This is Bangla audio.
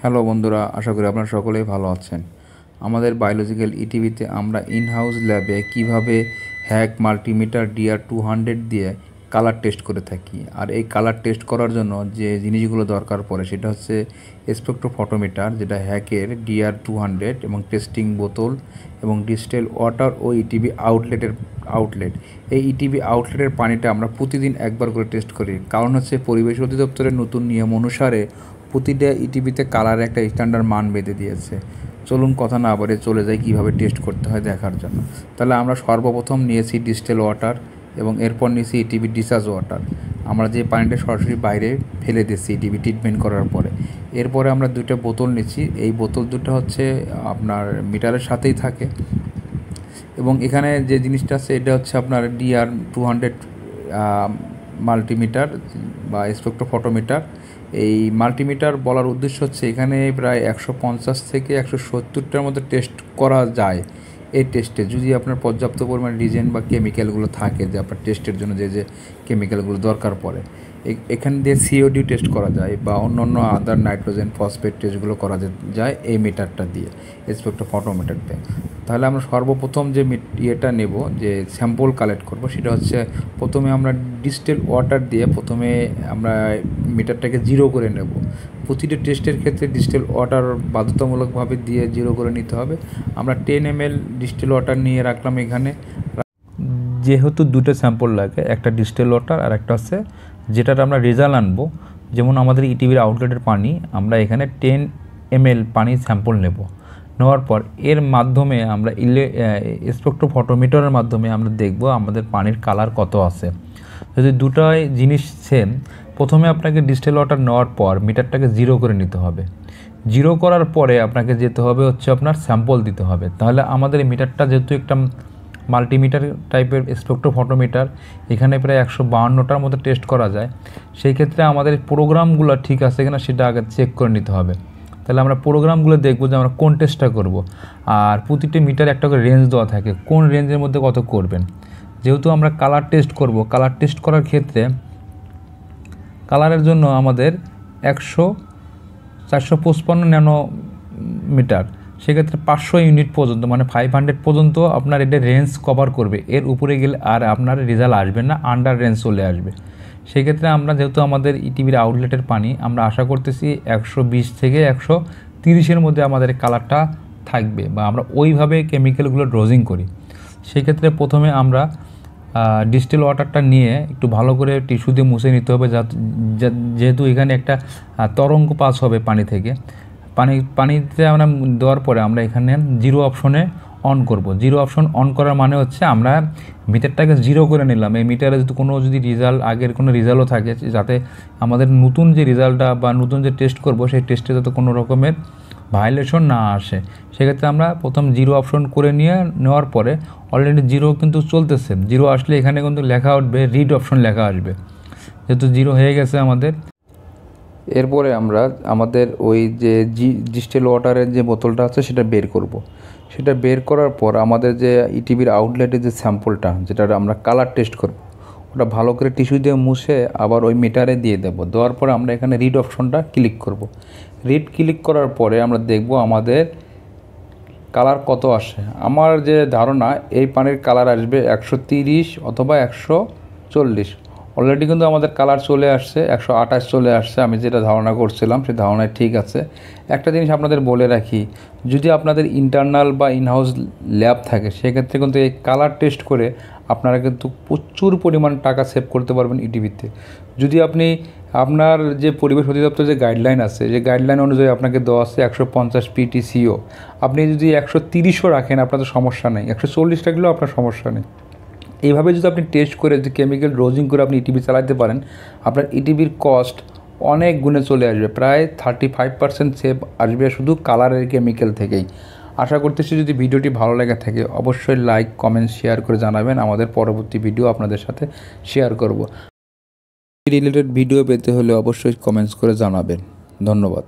হ্যালো বন্ধুরা, আশা করি আপনারা সকলেই ভালো আছেন। আমাদের বায়োলজিক্যাল ইটিভিতে আমরা ইনহাউস ল্যাবে কিভাবে হ্যাক মাল্টিমিটার DR200 দিয়ে কালার টেস্ট করে থাকি। আর এই কালার টেস্ট করার জন্য যে জিনিসগুলো দরকার পড়ে সেটা হচ্ছে স্পেকট্রোফটোমিটার, যেটা হ্যাকের DR200, এবং টেস্টিং বোতল এবং ডিস্টেল ওয়াটার ও ইটিভি আউটলেট। এই ইটিভি আউটলেটের পানিটা আমরা প্রতিদিন একবার করে টেস্ট করি, কারণ হচ্ছে পরিবেশ অধিদপ্তরের নতুন নিয়ম অনুসারে প্রতিটা ইটিভিতে কালারের একটা স্ট্যান্ডার্ড মান বেঁধে দিয়েছে। চলুন কথা না বলে চলে যাই কীভাবে টেস্ট করতে হয় দেখার জন্য। তাহলে আমরা সর্বপ্রথম নিয়েছি ডিস্টেল ওয়াটার এবং এরপর নিয়েছি ইটিভি ডিসার্জ ওয়াটার। আমরা যে পানিটা সরাসরি বাইরে ফেলে দিচ্ছি ইটিভি ট্রিটমেন্ট করার পরে। এরপরে আমরা দুটো বোতল নিচ্ছি। এই বোতল দুটো হচ্ছে আপনার মিটারের সাথেই থাকে, এবং এখানে যে জিনিসটা আছে এটা হচ্ছে আপনার DR200 মাল্টিমিটার বা স্পেকট্রোফটোমিটার। এই মাল্টিমিটার বলার উদ্দেশ্য হচ্ছে এখানে প্রায় 150 থেকে 170টার মধ্যে টেস্ট করা যায়। এই টেস্টে যদি আপনার পর্যাপ্ত পরিমাণ রিজেন বা কেমিক্যালগুলো থাকে, যে আপনার টেস্টের জন্য যে কেমিক্যালগুলো দরকার পড়ে, এখান দিয়ে CO2 টেস্ট করা যায় বা অন্য আদার নাইট্রোজেন ফসফেট টেস্টগুলো করা যায় এই মিটারটা দিয়ে, স্পেকট্রোফটোমিটার দিয়ে। তাহলে আমরা সর্বপ্রথম যে ইয়েটা নেব, যে স্যাম্পল কালেক্ট করব, সেটা হচ্ছে প্রথমে আমরা ডিস্টেল ওয়াটার দিয়ে প্রথমে আমরা মিটারটাকে জিরো করে নেব। প্রতিটা টেস্টের ক্ষেত্রে ডিস্টেল ওয়াটার বাধ্যতামূলকভাবে দিয়ে জিরো করে নিতে হবে। আমরা 10 ml ডিস্টেল ওয়াটার নিয়ে রাখলাম এখানে। যেহেতু দুটো স্যাম্পল লাগে, একটা ডিস্টেল ওয়াটার আর একটা হচ্ছে যেটার আমরা রেজাল্ট আনবো, যেমন আমাদের ইটিভির আউটলেটের পানি, আমরা এখানে 10 ml পানি স্যাম্পল নেব। নেওয়ার পর এর মাধ্যমে আমরা স্পেকট্রোফটোমিটারের মাধ্যমে আমরা দেখব আমাদের পানির কালার কত আছে। যদি দুটোই জিনিস সেম, প্রথমে আপনাকে ডিস্টেল ওয়াটার নেওয়ার পর মিটারটাকে জিরো করে নিতে হবে। জিরো করার পরে আপনাকে যেতে হবে হচ্ছে আপনার স্যাম্পল দিতে হবে। তাহলে আমাদের মিটারটা যেহেতু একটা মাল্টিমিটার টাইপের স্পেকট্রোফটোমিটার, এখানে প্রায় 152টার মতো টেস্ট করা যায়। সেই ক্ষেত্রে আমাদের প্রোগ্রামগুলো ঠিক আছে কিনা সেটা আগে চেক করে নিতে হবে। তাহলে আমরা প্রোগ্রামগুলো দেখব যে আমরা কোন টেস্টটা করব। আর প্রতিটি মিটারে একটা করে রেঞ্জ দেওয়া থাকে, কোন রেঞ্জের মধ্যে কত করবেন। যেহেতু আমরা কালার টেস্ট করব, কালার টেস্ট করার ক্ষেত্রে কালারের জন্য আমাদের 455 ন্যানোমিটার, সেক্ষেত্রে 500 ইউনিট পর্যন্ত, মানে 500 পর্যন্ত আপনার এটা রেঞ্জ কভার করবে। এর উপরে গেলে আর আপনার রেজাল্ট আসবে না, আন্ডার রেঞ্জ চলে আসবে। সেক্ষেত্রে আমরা যেহেতু আমাদের ইটিভির আউটলেটের পানি, আমরা আশা করতেছি 120 থেকে 130-এর মধ্যে আমাদের কালারটা থাকবে, বা আমরা ওইভাবে কেমিক্যালগুলো ডোজিং করি। সেক্ষেত্রে প্রথমে আমরা ডিস্টেল ওয়াটারটা নিয়ে একটু ভালো করে টিস্যু দিয়ে মুছে নিতে হবে, যেহেতু এখানে একটা তরঙ্গ পাস হবে পানি থেকে। পানিতে আমরা দেওয়ার পরে আমরা এখানে জিরো অপশনে অন করব। জিরো অপশন অন করার মানে হচ্ছে আমরা মিটারটাকে জিরো করে নিলাম। এই মিটারে যদি রেজাল্ট, আগের কোনো রেজাল্টও থাকে, যাতে আমাদের নতুন যে রেজাল্টটা বা নতুন যে টেস্ট করব সেই টেস্টে যাতে কোনো রকমের ভায়োলেশন না আসে। সেক্ষেত্রে আমরা প্রথম জিরো অপশন করে নেওয়ার পরে অলরেডি জিরো কিন্তু চলতেছে। জিরো আসলে এখানে কিন্তু লেখা উঠবে রিড অপশন লেখা আসবে, যেহেতু জিরো হয়ে গেছে আমাদের। এরপরে আমরা আমাদের ওই যে ডিস্টেল ওয়াটারের যে বোতলটা আছে সেটা বের করব। সেটা বের করার পর আমাদের যে ইটিভির আউটলেটের যে স্যাম্পলটা, যেটা আমরা কালার টেস্ট করব, ওটা ভালো করে টিস্যু দিয়ে মুছে আবার ওই মিটারে দিয়ে দেবো। দেওয়ার পরে আমরা এখানে রিড অপশনটা ক্লিক করব। রিড ক্লিক করার পরে আমরা দেখব আমাদের কালার কত আসে। আমার যে ধারণা, এই পানির কালার আসবে 130 অথবা 140। অলরেডি কিন্তু আমাদের কালার চলে আসছে, 128 চলে আসছে। আমি যেটা ধারণা করছিলাম সেই ধারণায় ঠিক আছে। একটা জিনিস আপনাদের বলে রাখি, যদি আপনাদের ইন্টারনাল বা ইনহাউস ল্যাব থাকে, সেক্ষেত্রে কিন্তু এই কালার টেস্ট করে আপনারা কিন্তু প্রচুর পরিমাণ টাকা সেভ করতে পারবেন ইটিভিতে। যদি আপনি আপনার যে পরিবেশ অধিদপ্তর যে গাইডলাইন আছে, যে গাইডলাইন অনুযায়ী আপনাকে দেওয়া আছে 150 PTCO, আপনি যদি 130ও রাখেন আপনার তো সমস্যা নেই, 140 রাখলেও আপনার সমস্যা নেই। এইভাবে যদি আপনি টেস্ট করে, যে কেমিক্যাল ডোজিং করে আপনি ইটিভি চালাতে পারেন, আপনার ইটিভির কস্ট অনেক গুণে চলে আসবে। প্রায় 35% সেভ আসবে শুধু কালারের কেমিক্যাল থেকেই। আশা করতেছি যদি ভিডিওটি ভালো লেগে থাকে অবশ্যই লাইক, কমেন্ট, শেয়ার করে জানাবেন। আমাদের পরবর্তী ভিডিও আপনাদের সাথে শেয়ার করব। রিলেটেড ভিডিও পেতে হলে অবশ্যই কমেন্টস করে জানাবেন। ধন্যবাদ।